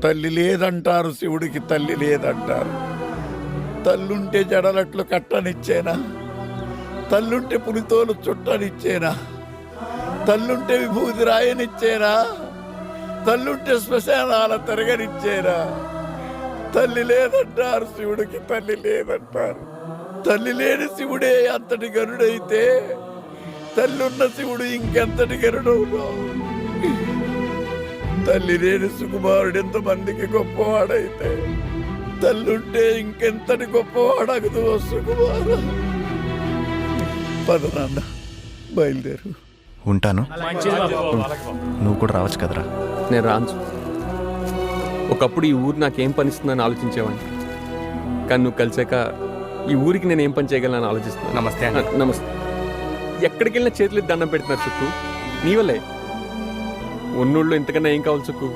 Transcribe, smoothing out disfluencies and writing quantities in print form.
తల్లి లేదంటారు, శివుడికి తల్లి లేదంటారు. తల్లుంటే జడలట్లు కట్టనిచ్చేనా? తల్లుంటే పులితోలు చుట్టనిచ్చేనా? తల్లుంటే విభూతి రాయనిచ్చేనా? తల్లుంటే శ్మశానాల తిరగనిచ్చేనా? తల్లి లేదంటారు, శివుడికి తల్లి లేదంటారు. తల్లి లేని శివుడే అంతటి గరుడైతే తల్లున్న శివుడు ఇంకెంతటి గరుడవును? తల్లి లేని సుకుమారుడు ఎంతమందికి గొప్పవాడైతే తల్లుంటే ఇంకెంతటి గొప్పవాడగదు సుకుమార. పద నాన్న, బయలుదేరు. ఉంటాను. నువ్వు కూడా రావచ్చు కదరా. నేను రాను. ఒకప్పుడు ఈ ఊరు నాకేం పనిస్తుందని ఆలోచించేవాడిని, కానీ నువ్వు కలిసాక ఈ ఊరికి నేను ఏం పని చేయగలను ఆలోచిస్తున్నాను. నమస్తే. నమస్తే. ఎక్కడికి వెళ్ళినా చేతులు దండం పెడుతున్నారు సుక్కు, నీ వల్లే. ఉన్నోళ్ళు ఇంతకన్నా ఏం కావాలి సుక్కు?